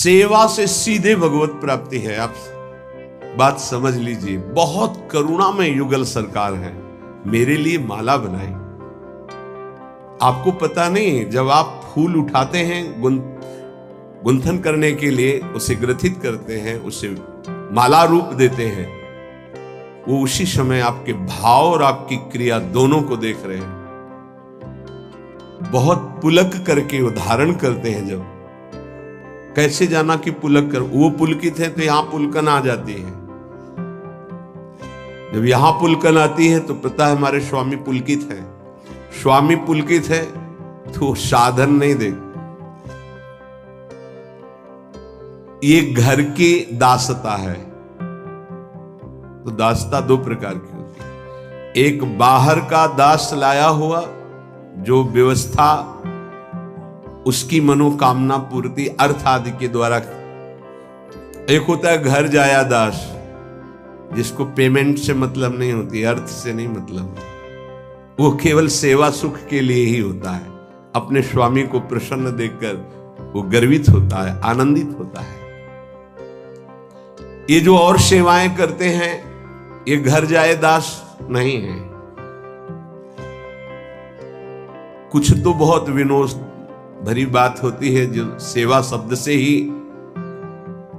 सेवा से सीधे भगवत प्राप्ति है। आप बात समझ लीजिए। बहुत करुणा में युगल सरकार है, मेरे लिए माला बनाई। आपको पता नहीं, जब आप फूल उठाते हैं गुंथन करने के लिए, उसे ग्रथित करते हैं, उसे माला रूप देते हैं, वो उसी समय आपके भाव और आपकी क्रिया दोनों को देख रहे हैं। बहुत पुलक करके उदाहरण करते हैं। जब कैसे जाना कि पुलक कर, वो पुलकित है तो यहां पुलकन आ जाती है। जब यहां पुलकन आती है तो पता है हमारे स्वामी पुलकित है। स्वामी पुलकित है तो साधन नहीं देख। ये घर की दासता है। तो दासता दो प्रकार की होती है। एक बाहर का दास लाया हुआ, जो व्यवस्था उसकी मनोकामना पूर्ति अर्थ आदि के द्वारा। एक होता है घर जाया दास, जिसको पेमेंट से मतलब नहीं होती, अर्थ से नहीं मतलब, वो केवल सेवा सुख के लिए ही होता है। अपने स्वामी को प्रसन्न देखकर वो गर्वित होता है, आनंदित होता है। ये जो और सेवाएं करते हैं, ये घर जाए दास नहीं है। कुछ तो बहुत विनोद भरी बात होती है जो सेवा शब्द से ही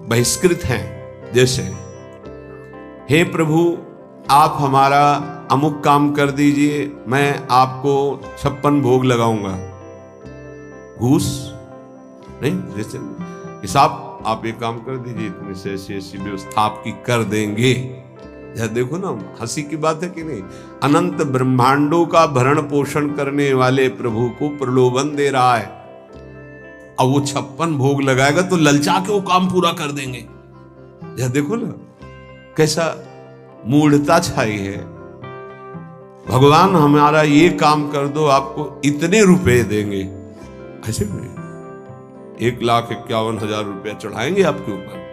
बहिष्कृत हैं। जैसे, हे प्रभु आप हमारा अमुक काम कर दीजिए, मैं आपको 56 भोग लगाऊंगा। घूस नहीं, जैसे हिसाब आप एक काम कर दीजिए, इतने से ऐसी व्यवस्था आपकी कर देंगे। यह देखो ना, हंसी की बात है कि नहीं। अनंत ब्रह्मांडों का भरण पोषण करने वाले प्रभु को प्रलोभन दे रहा है। अब वो 56 भोग लगाएगा तो ललचा के वो काम पूरा कर देंगे। यह देखो ना कैसा मूढ़ता छाई है। भगवान हमारा ये काम कर दो, आपको इतने रुपए देंगे। ऐसे में 1,51,000 रुपया चढ़ाएंगे आपके ऊपर।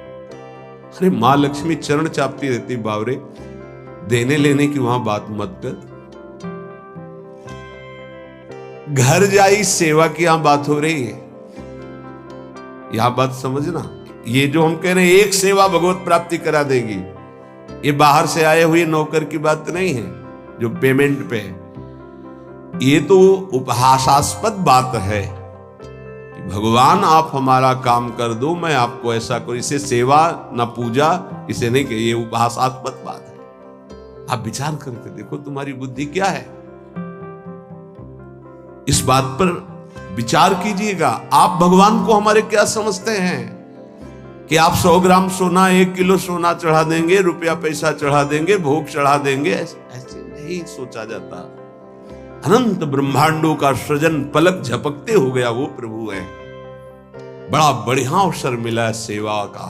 अरे मां लक्ष्मी चरण चापती रहती बावरे, देने लेने की वहां बात मत कर। घर जाई सेवा की यहां बात हो रही है। यहां बात समझना। ये जो हम कह रहे हैं एक सेवा भगवत प्राप्ति करा देगी, ये बाहर से आए हुए नौकर की बात नहीं है जो पेमेंट पे है। ये तो उपहासास्पद बात है। भगवान आप हमारा काम कर दो, मैं आपको ऐसा करूं। इसे सेवा न पूजा, इसे नहीं कहिए, उपहासास्पद बात है। आप विचार करके देखो तुम्हारी बुद्धि क्या है। इस बात पर विचार कीजिएगा। आप भगवान को हमारे क्या समझते हैं कि आप 100 ग्राम सोना, 1 किलो सोना चढ़ा देंगे, रुपया पैसा चढ़ा देंगे, भोग चढ़ा देंगे। ऐसे नहीं सोचा जाता। अनंत ब्रह्मांडों का सृजन पलक झपकते हो गया वो प्रभु है। बड़ा बढ़िया अवसर मिला है सेवा का।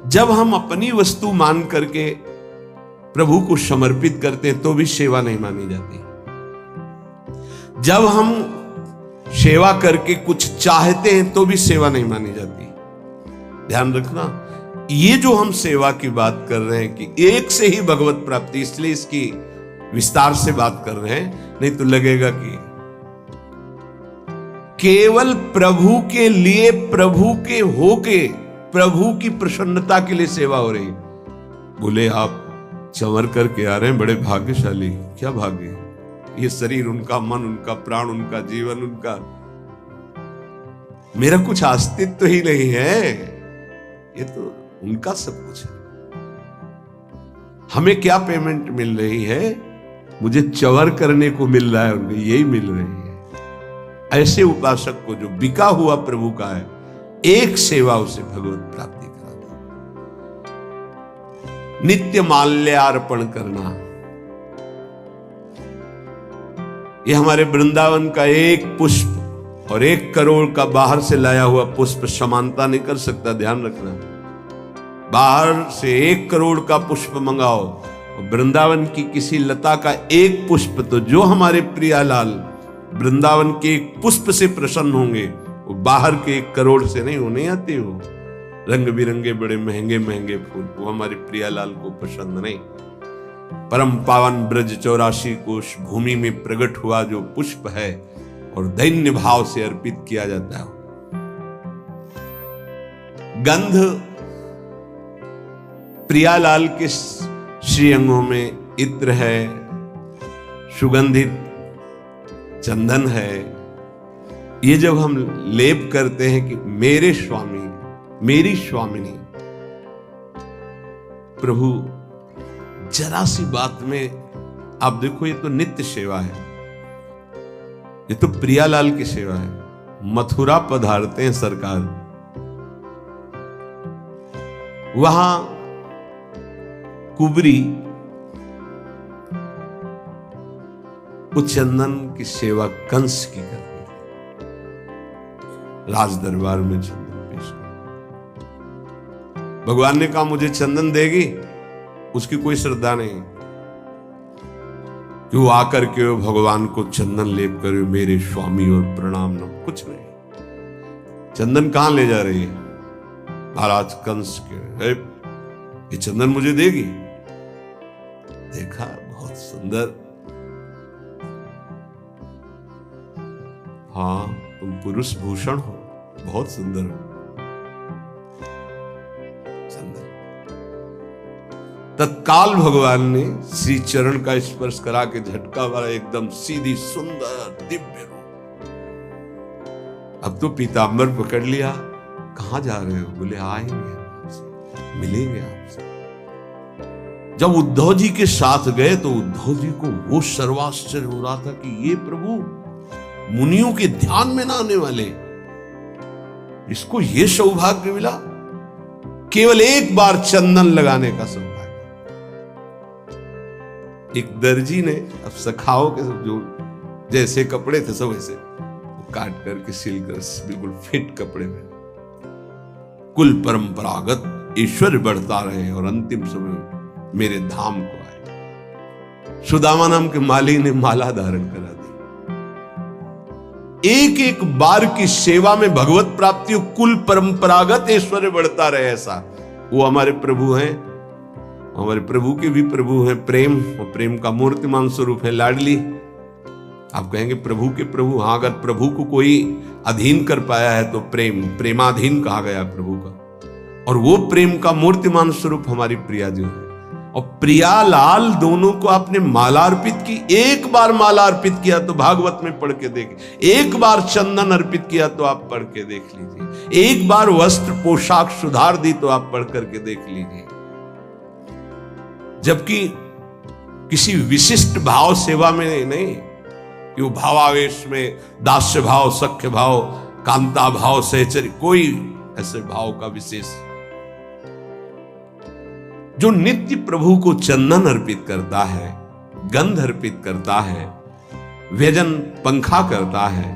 जब हम अपनी वस्तु मान करके प्रभु को समर्पित करते हैं तो भी सेवा नहीं मानी जाती। जब हम सेवा करके कुछ चाहते हैं तो भी सेवा नहीं मानी जाती। ध्यान रखना, ये जो हम सेवा की बात कर रहे हैं कि एक से ही भगवत प्राप्ति, इसलिए इसकी विस्तार से बात कर रहे हैं। नहीं तो लगेगा कि केवल प्रभु के लिए, प्रभु के होके, प्रभु की प्रसन्नता के लिए सेवा हो रही। बोले आप चंवर करके आ रहे हैं, बड़े भाग्यशाली। क्या भाग्य? ये शरीर उनका, मन उनका, प्राण उनका, जीवन उनका, मेरा कुछ अस्तित्व ही नहीं है। ये तो उनका सब कुछ है। हमें क्या पेमेंट मिल रही है? मुझे चवर करने को मिल रहा है, उनको यही मिल रही है। ऐसे उपासक को जो बिका हुआ प्रभु का है, एक सेवा उसे भगवत प्राप्ति करा दे। नित्य माल्यार्पण करना, ये हमारे वृंदावन का एक पुष्प और 1 करोड़ का बाहर से लाया हुआ पुष्प समानता नहीं कर सकता। ध्यान रखना, बाहर से 1 करोड़ का पुष्प मंगाओ, वृंदावन की किसी लता का एक पुष्प, तो जो हमारे प्रियालाल वृंदावन के एक पुष्प से प्रसन्न होंगे, वो बाहर के 1 करोड़ से नहीं होने आते। हो रंग बिरंगे बड़े महंगे महंगे फूल, वो हमारे प्रियालाल को पसंद नहीं। परम पावन ब्रज 84 कोश भूमि में प्रकट हुआ जो पुष्प है और दैन्य भाव से अर्पित किया जाता है, गंध प्रियालाल के श्रीअंगों में इत्र है, सुगंधित चंदन है। ये जब हम लेप करते हैं कि मेरे स्वामी, मेरी स्वामिनी, प्रभु जरा सी बात में आप देखो, ये तो नित्य सेवा है, ये तो प्रियालाल की सेवा है। मथुरा पधारते हैं सरकार, वहां कुबरी उस चंदन की सेवा कंस की करती थी, राज दरबार में चंदन पेश कर। भगवान ने कहा मुझे चंदन देगी, उसकी कोई श्रद्धा नहीं कि वो आकर के भगवान को चंदन लेप करे मेरे स्वामी और प्रणाम न, कुछ नहीं। चंदन कहां ले जा रही है? महाराज कंस के, ये चंदन मुझे देगी। देखा, बहुत सुंदर, हाँ तुम पुरुष भूषण हो, बहुत सुंदर हो। तत्काल भगवान ने श्री चरण का स्पर्श करा के झटका वाला एकदम सीधी सुंदर दिव्य रूप। अब तो पीतांबर पकड़ लिया, कहां जा रहे हो? बोले आएंगे आपसे, मिलेंगे आपसे। जब उद्धव जी के साथ गए तो उद्धव जी को वो सर्वाश्चर्य हो रहा था कि ये प्रभु मुनियों के ध्यान में ना आने वाले, इसको ये सौभाग्य मिला, केवल एक बार चंदन लगाने का सौभाग्य। एक दर्जी ने अब सखाओं के जो जैसे कपड़े थे सब वैसे काट करके सिल कर बिल्कुल फिट कपड़े में, कुल परंपरागत ऐश्वर्य बढ़ता रहे और अंतिम समय मेरे धाम को आए। सुदामा नाम के माली ने माला धारण करा दी। एक एक बार की सेवा में भगवत प्राप्ति, कुल परंपरागत ऐश्वर्य बढ़ता रहे, ऐसा वो हमारे प्रभु हैं। हमारे प्रभु के भी प्रभु हैं प्रेम, और प्रेम का मूर्तिमान स्वरूप है लाडली। आप कहेंगे प्रभु के प्रभु, हाँ, अगर प्रभु को कोई अधीन कर पाया है तो प्रेमाधीन कहा गया प्रभु का, और वो प्रेम का मूर्तिमान स्वरूप हमारी प्रिया जी है। और प्रियालाल दोनों को आपने माला अर्पित की। एक बार माला अर्पित किया तो भागवत में पढ़ के देख, एक बार चंदन अर्पित किया तो आप पढ़ के देख लीजिए, एक बार वस्त्र पोशाक सुधार दी तो आप पढ़ करके देख लीजिए। जबकि किसी विशिष्ट भाव सेवा में नहीं कि वो भावावेश में दास्य भाव, सख्य भाव, कांता भाव, सहचर्य, कोई ऐसे भाव का विशेष। जो नित्य प्रभु को चंदन अर्पित करता है, गंध अर्पित करता है, व्यजन पंखा करता है।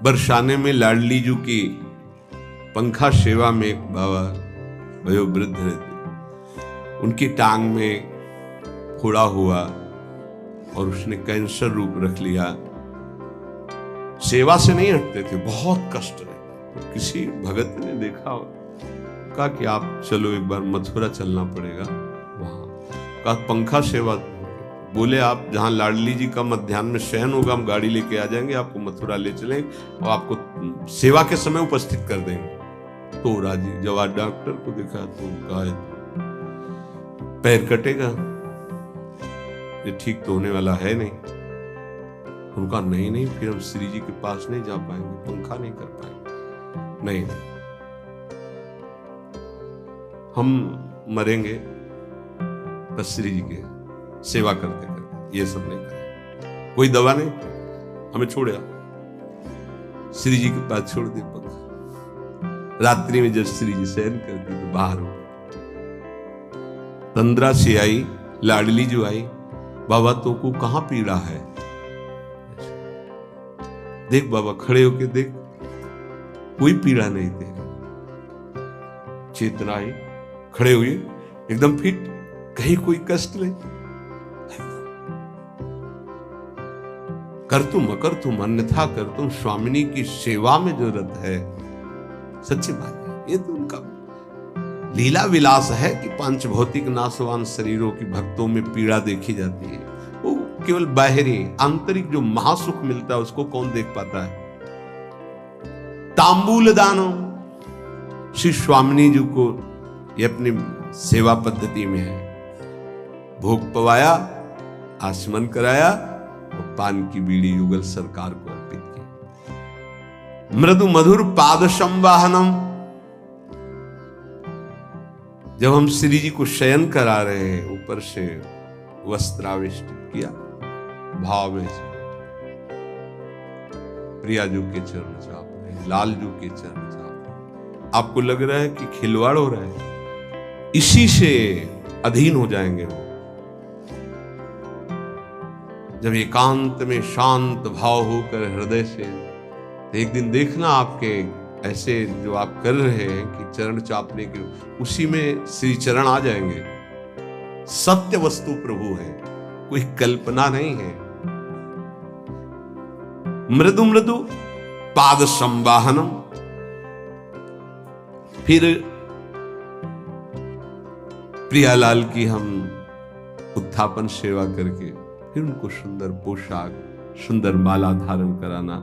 बरसाने में लाडली जी की पंखा सेवा में एक बाबा वयोवृद्ध रहते, उनकी टांग में फोड़ा हुआ और उसने कैंसर रूप रख लिया। सेवा से नहीं हटते थे, बहुत कष्ट रहता। तो किसी भगत ने देखा, कहा कि आप चलो एक बार मथुरा चलना पड़ेगा, वहां का पंखा सेवा। बोले आप जहां लाडली जी का मध्याह्न में शयन होगा, हम गाड़ी लेके आ जाएंगे, आपको मथुरा ले चलेंगे और आपको सेवा के समय उपस्थित कर देंगे। तो राजी। जब आज डॉक्टर को देखा तो कहा पैर कटेगा, ये ठीक तो होने वाला है नहीं। उनका नहीं, फिर हम श्री जी के पास नहीं जा पाएंगे, पंखा नहीं कर पाएंगे, नहीं, हम मरेंगे बस श्री जी के सेवा करते करते, ये सब नहीं करें, कोई दवा नहीं, हमें छोड़ा, श्री जी के पास छोड़ दे पंखा। रात्रि में जब श्री जी शयन करती तो बाहर हो, तंद्रा से आई, लाडली जो आई, बाबा तो को कहां पीड़ा है? देख बाबा, खड़े होके देख, कोई पीड़ा नहीं तेरा। चेतना आई, खड़े हुए, एकदम फिट, कहीं कोई कष्ट नहीं। कर तुम अकर तुम अन्यथा कर तुम, स्वामिनी की सेवा में जो रत है, सच्ची बात है। ये तो उनका लीला विलास है कि पांच भौतिक नाशवान शरीरों की भक्तों में पीड़ा देखी जाती है। वो केवल बाहरी, आंतरिक जो महासुख मिलता है उसको कौन देख पाता है? तांबूल दानम। श्री स्वामिनी जी को ये अपनी सेवा पद्धति में है, भोग पवाया, आचमन कराया और पान की बीड़ी युगल सरकार को अर्पित की। मृदु मधुर पाद संवाहनम। जब हम श्री जी को शयन करा रहे हैं, ऊपर से वस्त्रावेष्टित किया, भाव में से प्रियाजू के चरण चाप रहे, लालजू के चरण चाप रहे। आपको लग रहा है कि खिलवाड़ हो रहा है, इसी से अधीन हो जाएंगे वो। जब एकांत में शांत भाव होकर हृदय से, तो एक दिन देखना आपके ऐसे जो आप कर रहे हैं कि चरण चापने के, उसी में श्री चरण आ जाएंगे। सत्य वस्तु प्रभु है, कोई कल्पना नहीं है। मृदु मृदु पाद संवाहनम। फिर प्रियालाल की हम उत्थापन सेवा करके फिर उनको सुंदर पोशाक, सुंदर माला धारण कराना।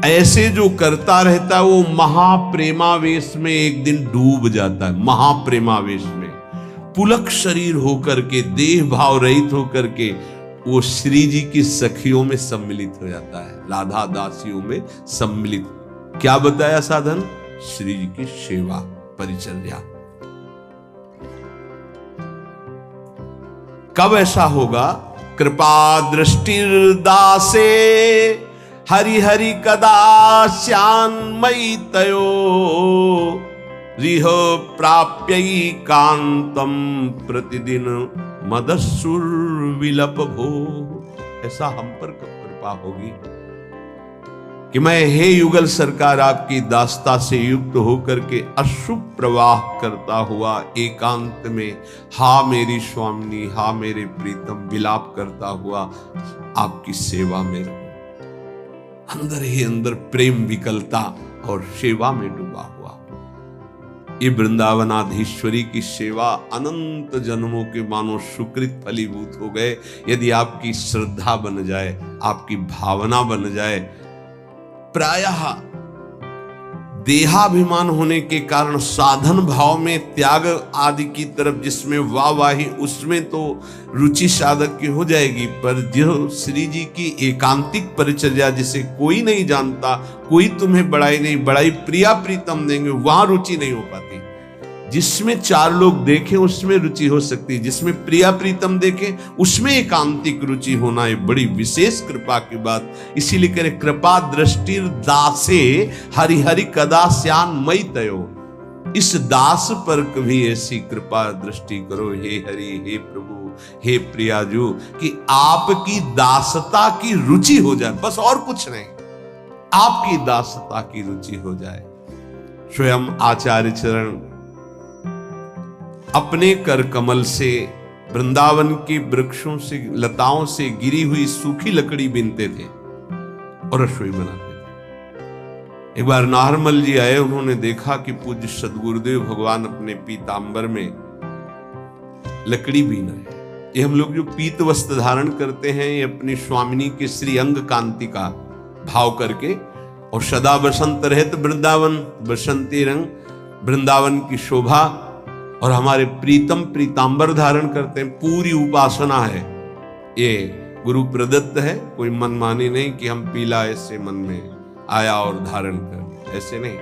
ऐसे जो करता रहता है वो महाप्रेमावेश में एक दिन डूब जाता है। महाप्रेमावेश में पुलक शरीर होकर के, देह भाव रहित होकर के वो श्री जी की सखियों में सम्मिलित हो जाता है, राधा दासियों में सम्मिलित। क्या बताया साधन? श्री जी की सेवा परिचर्या। कब ऐसा होगा? कृपा दृष्टिर्दासे हरि हरि कदा श्यान्मयी तयो रिह प्राप्यै कांतम प्रतिदिन मदसुर विलप भो। ऐसा हम पर कब कृपा होगी कि मैं हे युगल सरकार आपकी दास्ता से युक्त होकर के अशुभ प्रवाह करता हुआ एकांत में, हा मेरी स्वामिनी, हा मेरे प्रीतम, विलाप करता हुआ आपकी सेवा में रहूं। अंदर ही अंदर प्रेम विकलता और सेवा में डूबा हुआ। ये वृंदावनाधीश्वरी की सेवा अनंत जन्मों के मानो सुकृत फलीभूत हो गए। यदि आपकी श्रद्धा बन जाए, आपकी भावना बन जाए। प्रायः देहाभिमान होने के कारण साधन भाव में त्याग आदि की तरफ, जिसमें वाहवाही, उसमें तो रुचि साधक की हो जाएगी। पर जो श्री जी की एकांतिक परिचर्या जिसे कोई नहीं जानता, कोई तुम्हें बड़ाई नहीं, बड़ाई प्रिया प्रीतम देंगे, वहां रुचि नहीं हो पाती। जिसमें चार लोग देखें उसमें रुचि हो सकती, जिसमें प्रिया प्रीतम देखें उसमें एकांतिक रुचि होना एक बड़ी विशेष कृपा की बात। इसीलिए कह रहे कृपा दृष्टि दासे हरि हरि कदा श्यान मई तयो। इस दास पर कभी ऐसी कृपा दृष्टि करो हे हरि, हे प्रभु, हे प्रियाजू, कि आपकी दासता की रुचि हो जाए, बस और कुछ नहीं, आपकी दासता की रुचि हो जाए। स्वयं आचार्य चरण अपने कर कमल से वृंदावन के वृक्षों से, लताओं से गिरी हुई सूखी लकड़ी बीनते थे और रसोई बनाते थे। एक बार नाहरमल जी आए, उन्होंने देखा कि पूज्य सदगुरुदेव भगवान अपने पीतांबर में लकड़ी बीन रहे। ये हम लोग जो पीत वस्त्र धारण करते हैं, ये अपनी स्वामिनी के श्री अंग कांति का भाव करके, और सदा बसंत रहत वृंदावन, बसंती रंग, वृंदावन की शोभा, और हमारे प्रीतम पीतांबर धारण करते हैं। पूरी उपासना है, ये गुरु प्रदत्त है, कोई मनमानी नहीं कि हम पीला ऐसे मन में आया और धारण कर, ऐसे नहीं।